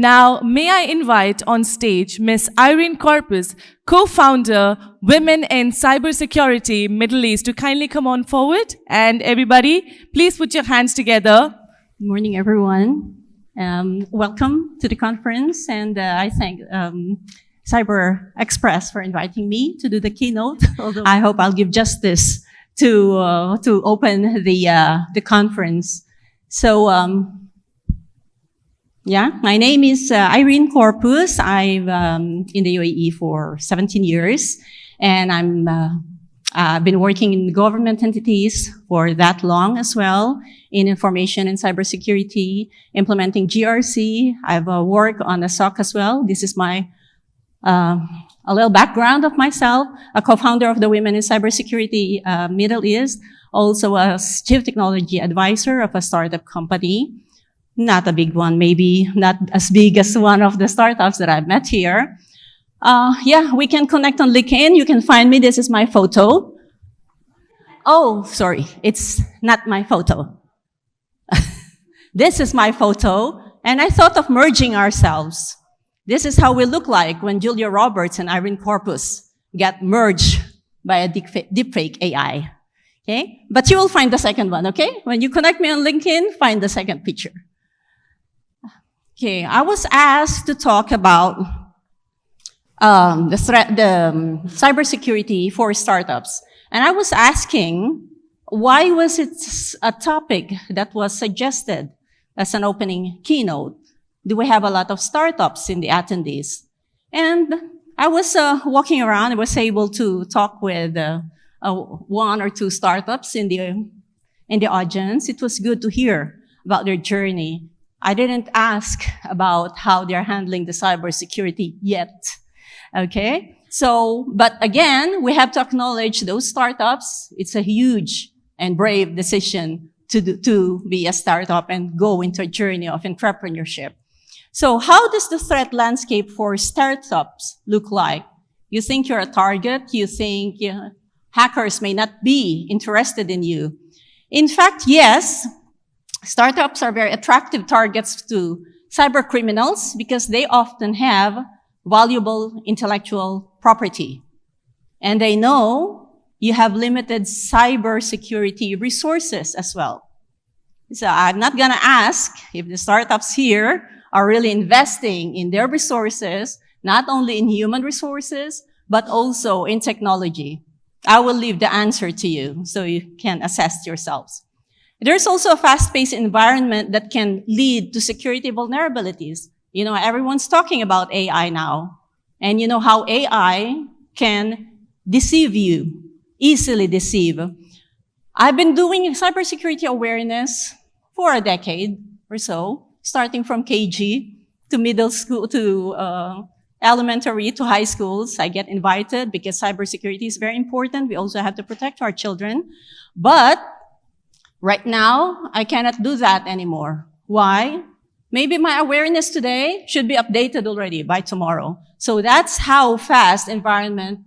Now, may I invite on stage Ms. Irene Corpuz, co-founder, Women in Cybersecurity, Middle East, to kindly come on forward. And everybody, please put your hands together. Good morning, everyone. Welcome to the conference, and I thank Cyber Express for inviting me to do the keynote. Although I hope I'll give justice to open the conference. So, my name is Irene Corpuz. I've in the UAE for 17 years, and I've been working in government entities for that long as well, in information and cybersecurity, implementing GRC. I've worked on the SOC as well. This is my a little background of myself, a co-founder of the Women in Cybersecurity Middle East, also a chief technology advisor of a startup company. Not a big one, maybe not as big as one of the startups that I've met here. We can connect on LinkedIn. You can find me. This is my photo. Oh, sorry. It's not my photo. This is my photo. And I thought of merging ourselves. This is how we look like when Julia Roberts and Irene Corpuz get merged by a deepfake AI. Okay? But you will find the second one, okay? When you connect me on LinkedIn, find the second picture. Okay, I was asked to talk about the cybersecurity for startups. And I was asking, why was it a topic that was suggested as an opening keynote? Do we have a lot of startups in the attendees? And I was walking around. I was able to talk with one or two startups in the audience. It was good to hear about their journey. I didn't ask about how they're handling the cybersecurity yet. Okay? So, but again, we have to acknowledge those startups. It's a huge and brave decision to be a startup and go into a journey of entrepreneurship. So how does the threat landscape for startups look like? You think you're a target? You think hackers may not be interested in you? In fact, yes, startups are very attractive targets to cyber criminals because they often have valuable intellectual property. And they know you have limited cybersecurity resources as well. So I'm not going to ask if the startups here are really investing in their resources, not only in human resources, but also in technology. I will leave the answer to you so you can assess yourselves. There's also a fast-paced environment that can lead to security vulnerabilities. You know, everyone's talking about AI now. And you know how AI can deceive you, easily deceive. I've been doing cybersecurity awareness for a decade or so, starting from KG to middle school, to elementary to high schools. I get invited because cybersecurity is very important. We also have to protect our children. But right now, I cannot do that anymore. Why? Maybe my awareness today should be updated already by tomorrow. So that's how fast environment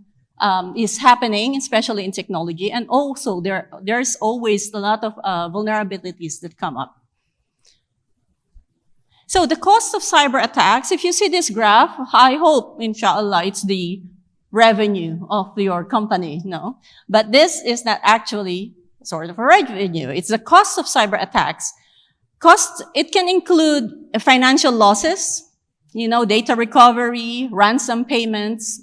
is happening, especially in technology. And also, there's always a lot of vulnerabilities that come up. So the cost of cyber attacks, if you see this graph, I hope, inshallah, it's the revenue of your company, no? But this is not actually sort of a revenue. It's the cost of cyber attacks. Cost, it can include financial losses, you know, data recovery, ransom payments,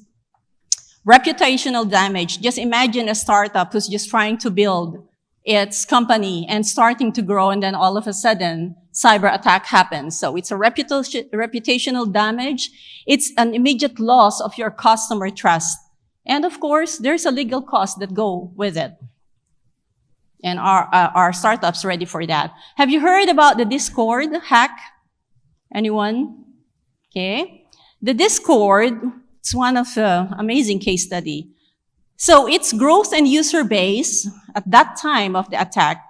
reputational damage. Just imagine a startup who's just trying to build its company and starting to grow, and then all of a sudden, cyber attack happens. So it's a reputational damage. It's an immediate loss of your customer trust. And of course, there's a legal cost that go with it. And are startups ready for that? Have you heard about the Discord hack? Anyone? Okay. The Discord, it's one of the amazing case study. So its growth and user base at that time of the attack,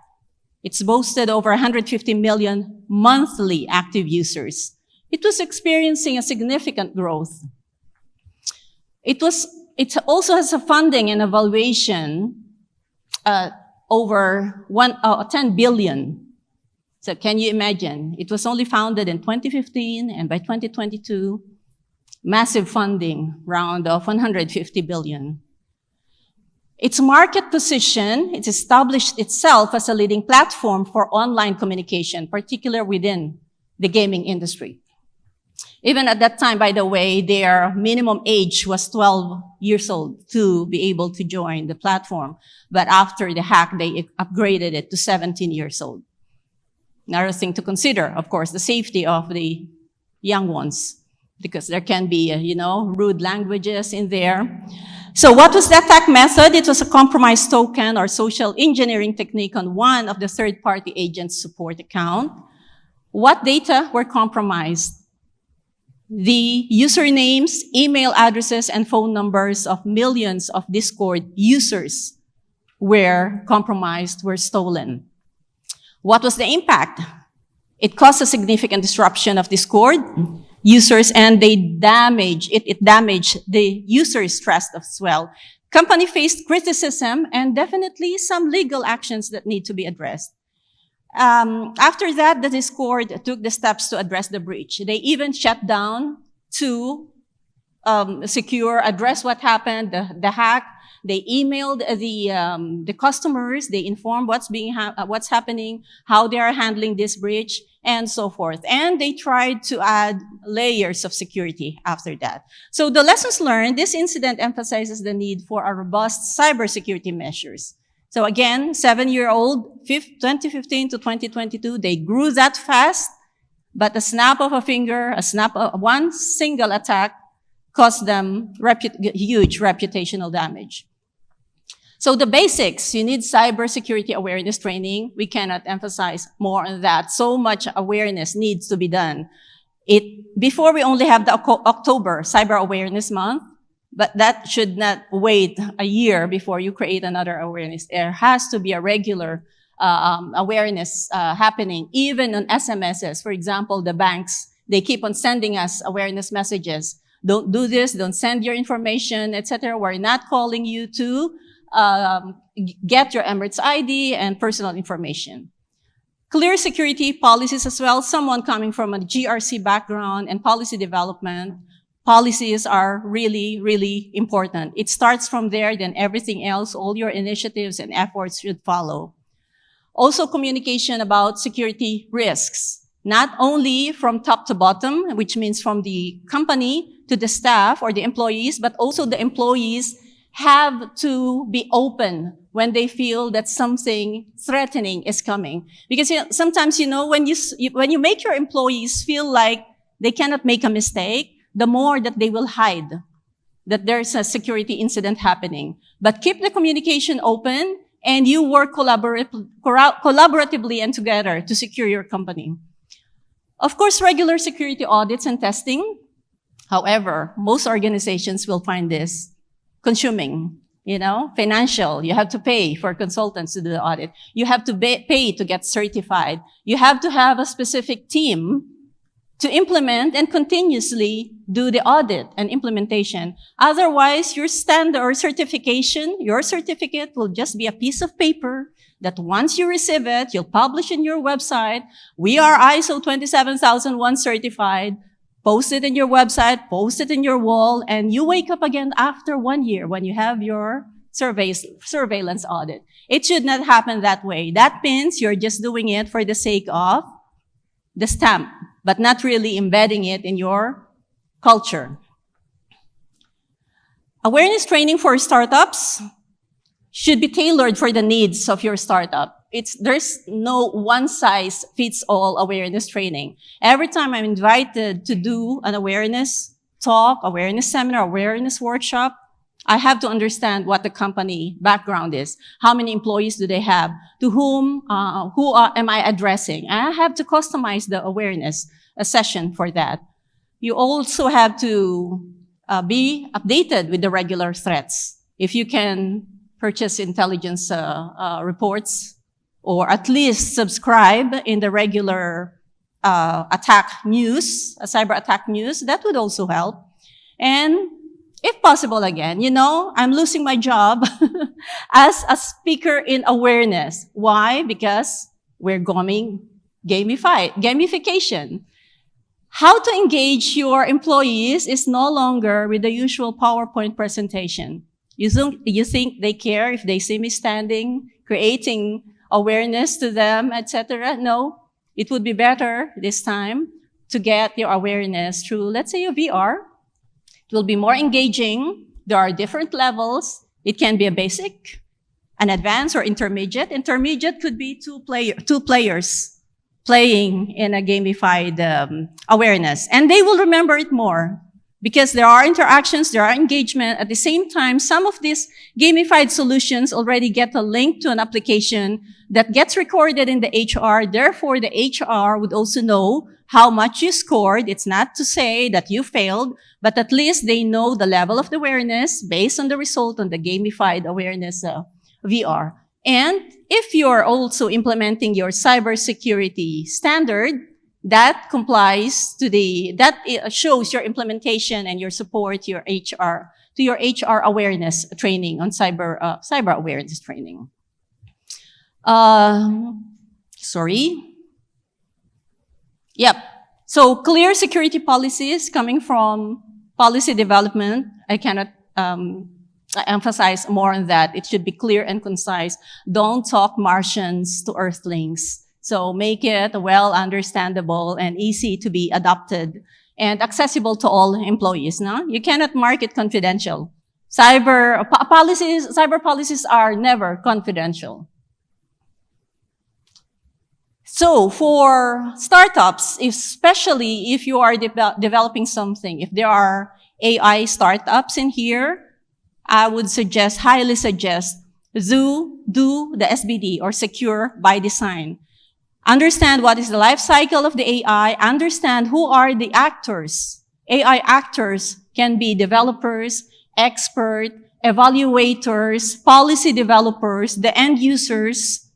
it's boasted over 150 million monthly active users. It was experiencing a significant growth. It also has a funding and evaluation over 10 billion. So can you imagine? It was only founded in 2015, and by 2022, massive funding, round of 150 billion. Its market position, it established itself as a leading platform for online communication, particularly within the gaming industry. Even at that time, by the way, their minimum age was 12 years old to be able to join the platform. But after the hack, they upgraded it to 17 years old. Another thing to consider, of course, the safety of the young ones, because there can be, rude languages in there. So what was the attack method? It was a compromised token or social engineering technique on one of the third-party agent's support account. What data were compromised? The usernames, email addresses, and phone numbers of millions of Discord users were compromised, were stolen. What was the impact? It caused a significant disruption of Discord users, and it damaged the users' trust as well. Company faced criticism and definitely some legal actions that need to be addressed. After that, the Discord took the steps to address the breach. They even shut down to address what happened, the hack. They emailed the customers. They informed what's happening, how they are handling this breach, and so forth. And they tried to add layers of security after that. So the lessons learned, this incident emphasizes the need for a robust cybersecurity measures. So again, 7-year-old, 2015 to 2022, they grew that fast, but a snap of a finger, one single attack caused them huge reputational damage. So the basics, you need cybersecurity awareness training. We cannot emphasize more on that. So much awareness needs to be done. Before we only have the October Cyber Awareness Month, but that should not wait a year before you create another awareness. There has to be a regular awareness happening, even on SMSs. For example, the banks, they keep on sending us awareness messages. Don't do this, don't send your information, etc. We're not calling you to get your Emirates ID and personal information. Clear security policies as well. Someone coming from a GRC background and policy development, policies are really, really important. It starts from there, then everything else, all your initiatives and efforts should follow. Also, communication about security risks, not only from top to bottom, which means from the company to the staff or the employees, but also the employees have to be open when they feel that something threatening is coming. Because sometimes, when you make your employees feel like they cannot make a mistake, the more that they will hide that there's a security incident happening. But keep the communication open, and you work collaboratively and together to secure your company. Of course, regular security audits and testing. However, most organizations will find this consuming, financial. You have to pay for consultants to do the audit. You have to pay to get certified. You have to have a specific team to implement and continuously do the audit and implementation. Otherwise, your standard or certification, your certificate will just be a piece of paper that once you receive it, you'll publish in your website. We are ISO 27001 certified. Post it in your website, post it in your wall, and you wake up again after 1 year when you have your surveillance audit. It should not happen that way. That means you're just doing it for the sake of the stamp, but not really embedding it in your culture. Awareness training for startups should be tailored for the needs of your startup. There's no one-size-fits-all awareness training. Every time I'm invited to do an awareness talk, awareness seminar, awareness workshop, I have to understand what the company background is. How many employees do they have? To whom, am I addressing? And I have to customize the awareness session for that. You also have to be updated with the regular threats. If you can purchase intelligence reports, or at least subscribe in the regular attack news, cyber attack news, that would also help. And if possible again, I'm losing my job as a speaker in awareness. Why? Because we're gamification. How to engage your employees is no longer with the usual PowerPoint presentation. You think they care if they see me standing, creating awareness to them, etc.? No, it would be better this time to get your awareness through, let's say, a VR. It will be more engaging. There are different levels. It can be a basic, an advanced, or intermediate. Intermediate could be two players playing in a gamified awareness. And they will remember it more because there are interactions, there are engagement. At the same time, some of these gamified solutions already get a link to an application that gets recorded in the HR. Therefore, the HR would also know how much you scored. It's not to say that you failed, but at least they know the level of the awareness based on the result on the gamified awareness VR. And if you're also implementing your cybersecurity standard, that complies to that shows your implementation and your support to your HR awareness training on cyber awareness training. Yep. So clear security policies coming from policy development. I cannot emphasize more on that. It should be clear and concise. Don't talk Martians to Earthlings. So make it well understandable and easy to be adopted and accessible to all employees. No? You cannot mark it confidential. Cyber policies are never confidential. So for startups, especially if you are developing something, if there are AI startups in here, I would highly suggest, do the SBD or secure by design. Understand what is the life cycle of the AI. Understand who are the actors. AI actors can be developers, expert, evaluators, policy developers, the end users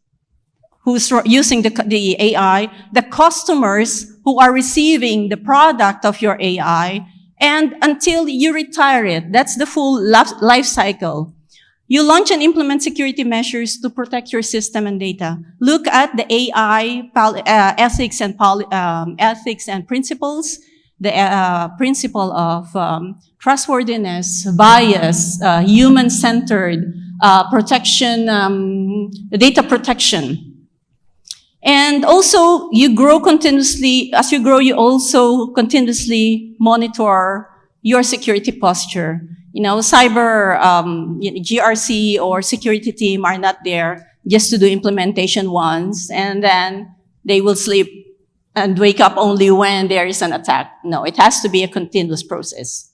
who's using the AI, the customers who are receiving the product of your AI, and until you retire it. That's the full life cycle. You launch and implement security measures to protect your system and data. Look at the AI ethics and principles, the principle of trustworthiness, bias, human-centered protection, data protection. And also, you grow continuously. As you grow, you also continuously monitor your security posture. You know, GRC or security team are not there just to do implementation once, and then they will sleep and wake up only when there is an attack. No, it has to be a continuous process.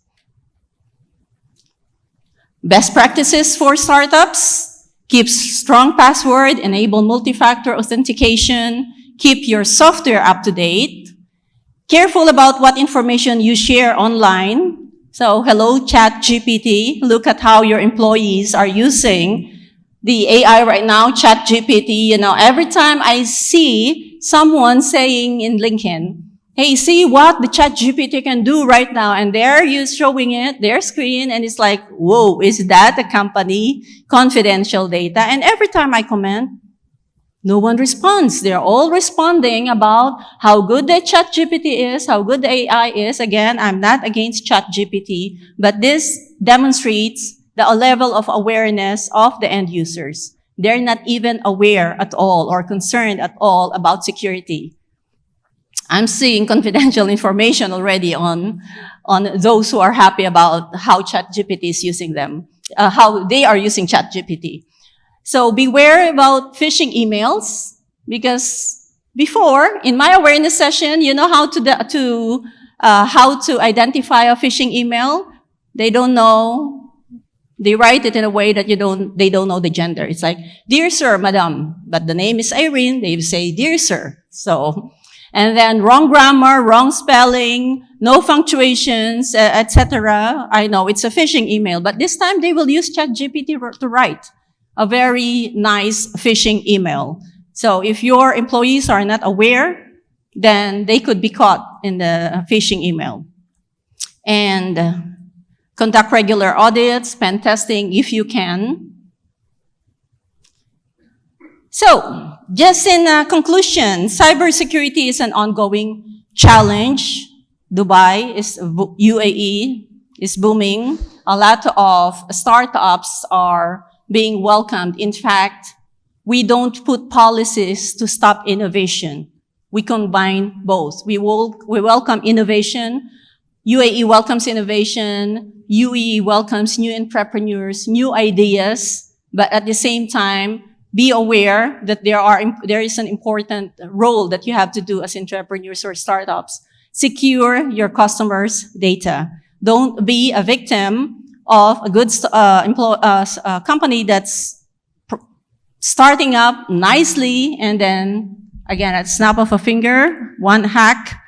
Best practices for startups. Keep strong password, enable multi-factor authentication, keep your software up to date. Careful about what information you share online. So, hello, ChatGPT. Look at how your employees are using the AI right now, ChatGPT. You know, every time I see someone saying in LinkedIn, hey, see what the ChatGPT can do right now, and they're showing it, their screen, and it's like, whoa, is that a company? Confidential data. And every time I comment, no one responds. They're all responding about how good the ChatGPT is, how good the AI is. Again, I'm not against ChatGPT, but this demonstrates the level of awareness of the end users. They're not even aware at all or concerned at all about security. I'm seeing confidential information already on those who are happy about how ChatGPT is using them, how they are using ChatGPT. So beware about phishing emails, because before, in my awareness session, you know how to identify a phishing email? They don't know. They write it in a way that they don't know the gender. It's like, dear sir, madam, but the name is Irene. They say, dear sir. So, and then wrong grammar, wrong spelling, no punctuations, etc. I know it's a phishing email, but this time they will use ChatGPT to write a very nice phishing email. So if your employees are not aware, then they could be caught in the phishing email. And conduct regular audits, pen testing if you can. So, just in conclusion, cybersecurity is an ongoing challenge. UAE is booming. A lot of startups are being welcomed. In fact, we don't put policies to stop innovation. We combine both. We welcome innovation. UAE welcomes innovation. UAE welcomes new entrepreneurs, new ideas. But at the same time, be aware that there is an important role that you have to do as entrepreneurs or startups. Secure your customers' data. Don't be a victim of a good company that's starting up nicely, and then again, at snap of a finger, one hack,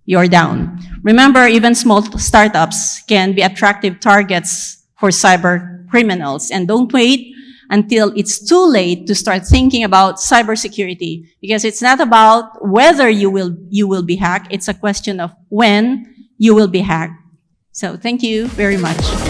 you're down. Remember, even small startups can be attractive targets for cyber criminals. And don't wait until it's too late to start thinking about cybersecurity, because it's not about whether you will be hacked. It's a question of when you will be hacked. So thank you very much.